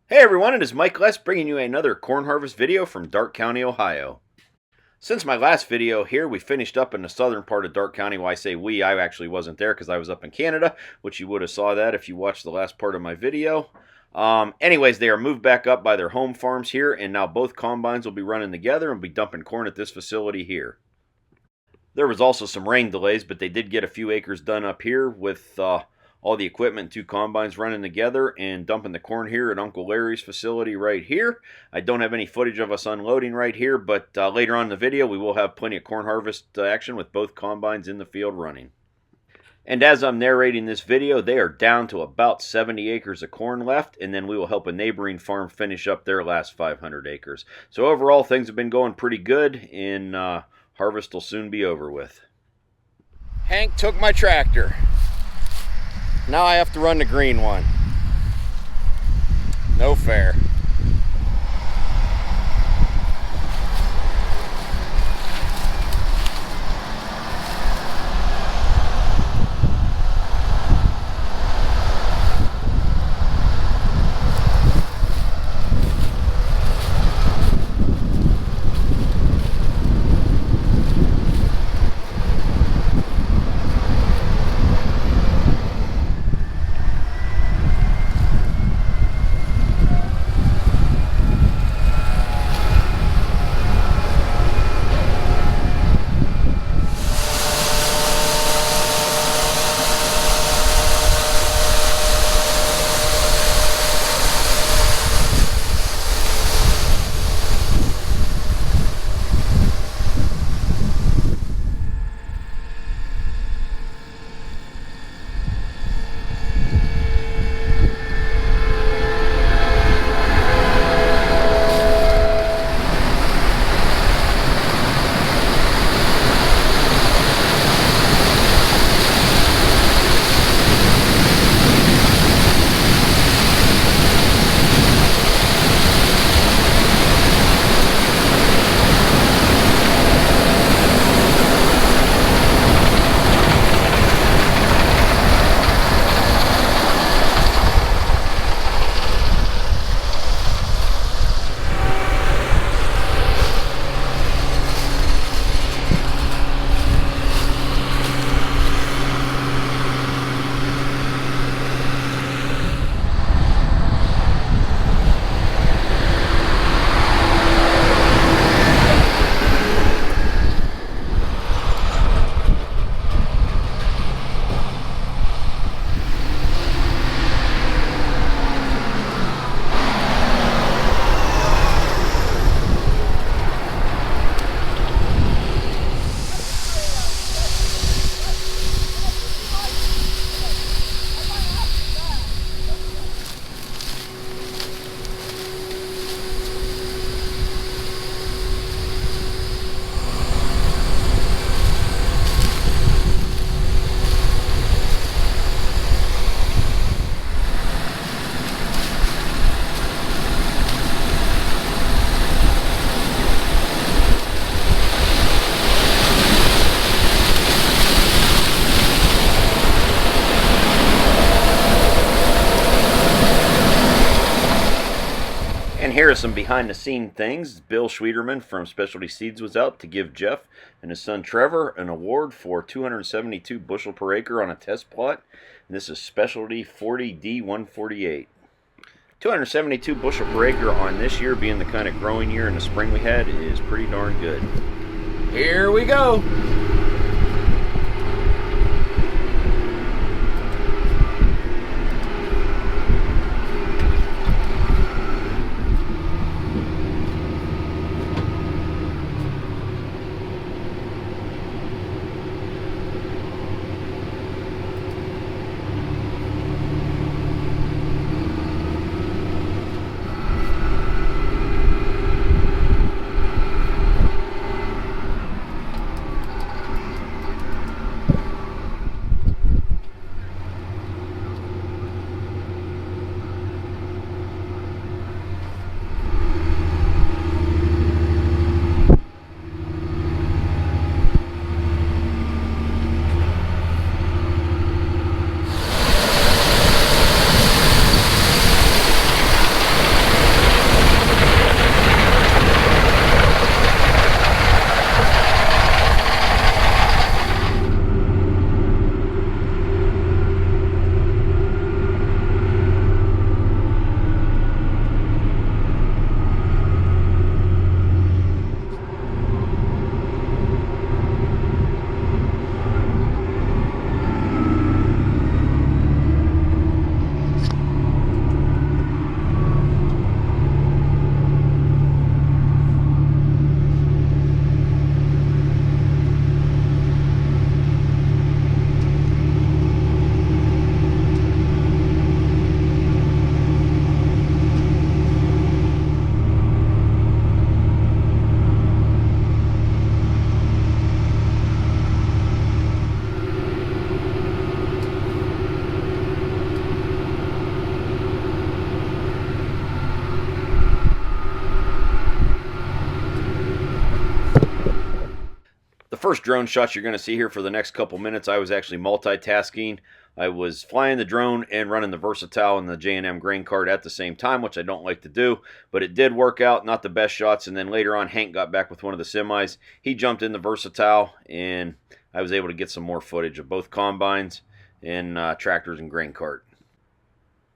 Hey everyone, it is Mike Les bringing you another corn harvest video from Darke County, Ohio. Since my last video here, we finished up in the southern part of Darke County. Well, I say we, I actually wasn't there because I was up in Canada, which you would have saw that if you watched the last part of my video. Anyways, they are moved back up by their home farms here, and now both combines will be running together and be dumping corn at this facility here. There was also some rain delays, but they did get a few acres done up here with all the equipment and two combines running together and dumping the corn here at Uncle Larry's facility right here. I don't have any footage of us unloading right here, but later on in the video we will have plenty of corn harvest action with both combines in the field running. And as I'm narrating this video, they are down to about 70 acres of corn left, and then we will help a neighboring farm finish up their last 500 acres. So overall, things have been going pretty good, and harvest will soon be over with. Hank took my tractor. Now I have to run the green one. No fair. And here are some behind the scene things. Bill Schwederman from Specialty Seeds was out to give Jeff and his son Trevor an award for 272 bushel per acre on a test plot. And this is Specialty 40D148. 272 bushel per acre on this year being the kind of growing year in the spring we had is pretty darn good. Here we go. first drone shots you're going to see here for the next couple minutes, I was actually multitasking. I was flying the drone and running the Versatile and the J&M grain cart at the same time, which I don't like to do, but it did work out. Not the best shots. And then later on, Hank got back with one of the semis. He jumped in the Versatile, and I was able to get some more footage of both combines and tractors and grain cart.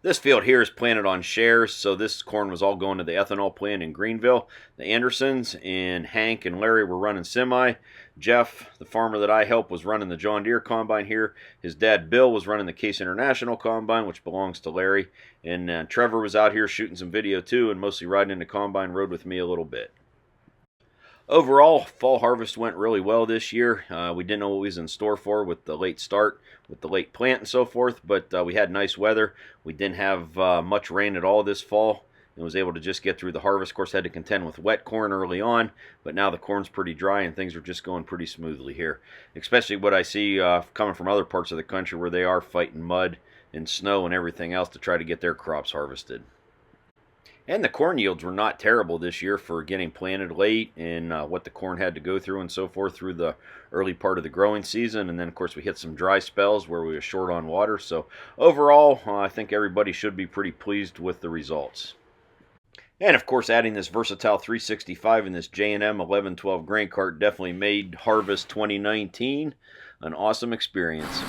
This field here is planted on shares, so this corn was all going to the ethanol plant in Greenville. The Andersons and Hank and Larry were running semi. Jeff, the farmer that I help, was running the John Deere combine here. His dad, Bill, was running the Case International combine, which belongs to Larry. And Trevor was out here shooting some video too, and mostly riding in the combine, rode with me a little bit. Overall, fall harvest went really well this year. We didn't know what was in store for with the late start, with the late plant and so forth, but we had nice weather. We didn't have much rain at all this fall and was able to just get through the harvest. Of course, had to contend with wet corn early on, but now the corn's pretty dry and things are just going pretty smoothly here. Especially what I see coming from other parts of the country where they are fighting mud and snow and everything else to try to get their crops harvested. And the corn yields were not terrible this year for getting planted late and what the corn had to go through and so forth through the early part of the growing season. And then, of course, we hit some dry spells where we were short on water. So overall, I think everybody should be pretty pleased with the results. And, of course, adding this Versatile 365 and this J&M 1112 grain cart definitely made Harvest 2019 an awesome experience.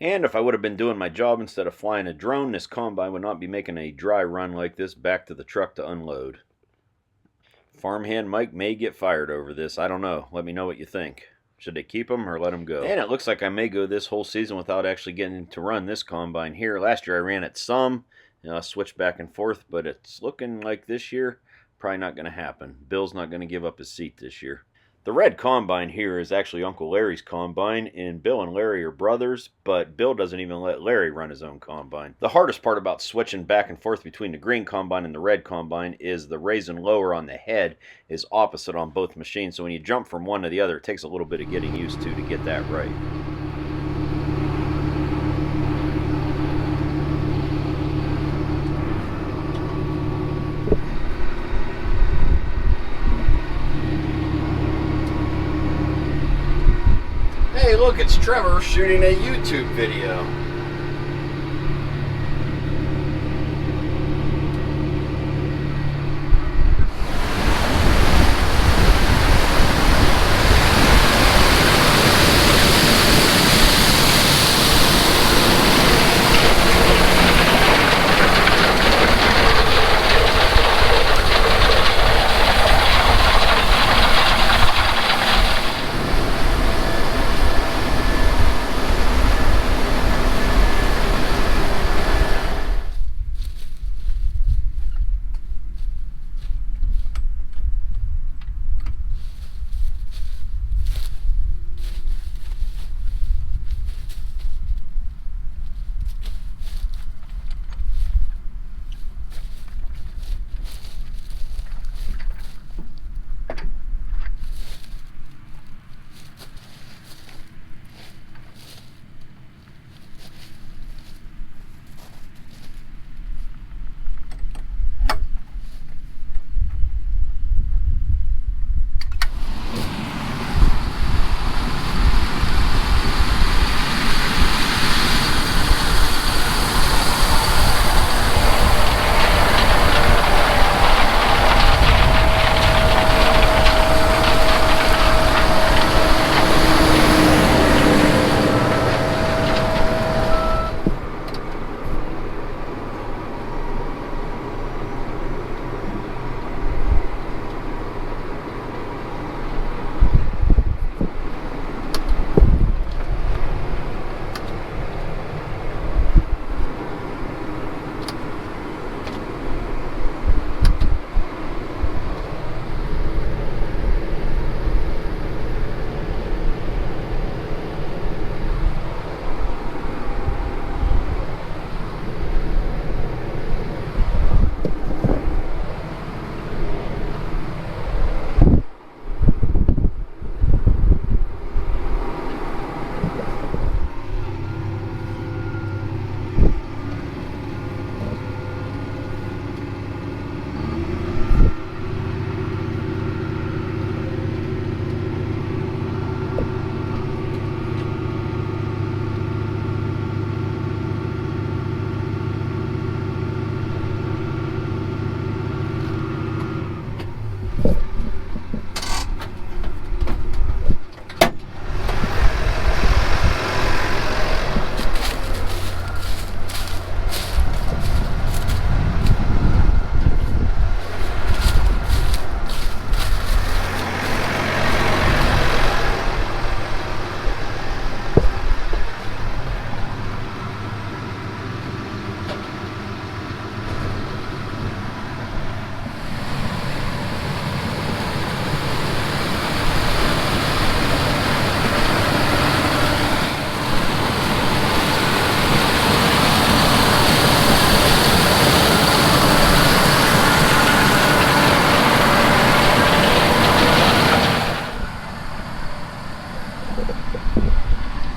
And if I would have been doing my job instead of flying a drone, this combine would not be making a dry run like this back to the truck to unload. Farmhand Mike may get fired over this. I don't know. Let me know what you think. Should they keep him or let him go? And it looks like I may go this whole season without actually getting to run this combine here. Last year I ran it some. I switched back and forth, but it's looking like this year probably not going to happen. Bill's not going to give up his seat this year. The red combine here is actually Uncle Larry's combine, and Bill and Larry are brothers, but Bill doesn't even let Larry run his own combine. The hardest part about switching back and forth between the green combine and the red combine is the raise and lower on the head is opposite on both machines, so when you jump from one to the other, it takes a little bit of getting used to get that right. Hey, look, it's Trevor shooting a YouTube video.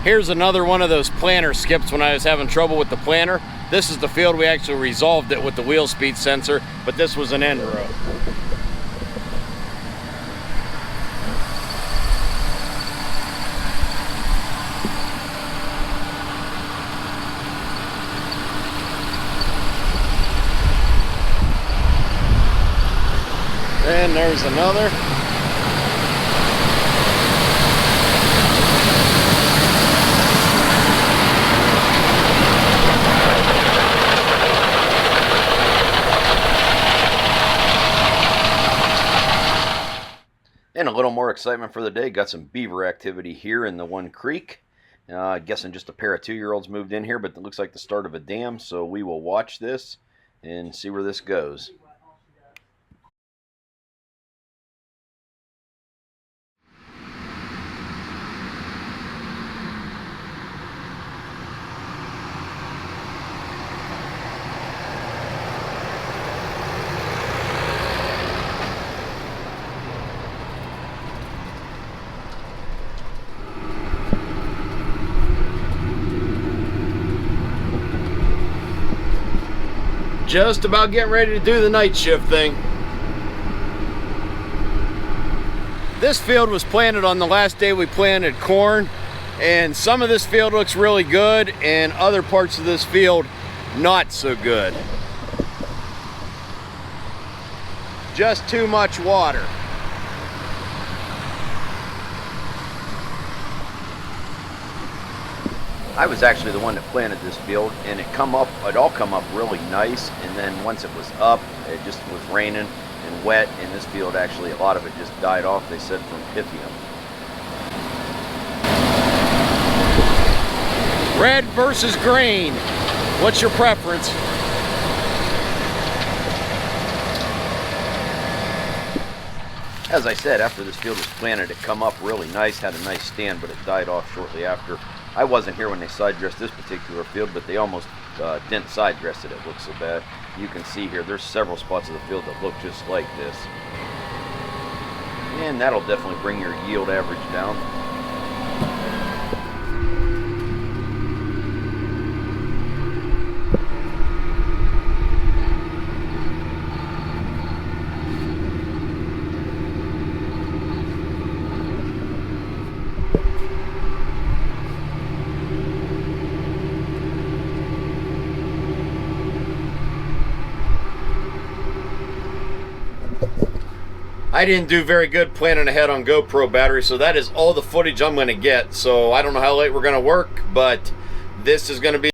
Here's another one of those planter skips when I was having trouble with the planter. This is the field we actually resolved it with the wheel speed sensor, but this was an end row. And there's another. And a little more excitement for the day. Got some beaver activity here in the one creek. Guessing just a pair of 2-year-olds moved in here, but it looks like the start of a dam, so we will watch this and see where this goes. Just about getting ready to do the night shift thing. This field was planted on the last day we planted corn, and some of this field looks really good and other parts of this field not so good. Just too much water. I was actually the one that planted this field, and it all come up really nice, and then once it was up, it just was raining and wet, and this field actually, a lot of it just died off, they said, from Pythium. Red versus green. What's your preference? As I said, after this field was planted, it come up really nice, had a nice stand, but it died off shortly after. I wasn't here when they side dressed this particular field, but they almost didn't side dress it. It looks so bad. You can see here, there's several spots of the field that look just like this. And that'll definitely bring your yield average down. I didn't do very good planning ahead on GoPro battery, so that is all the footage I'm going to get. So I don't know how late we're going to work, but this is going to be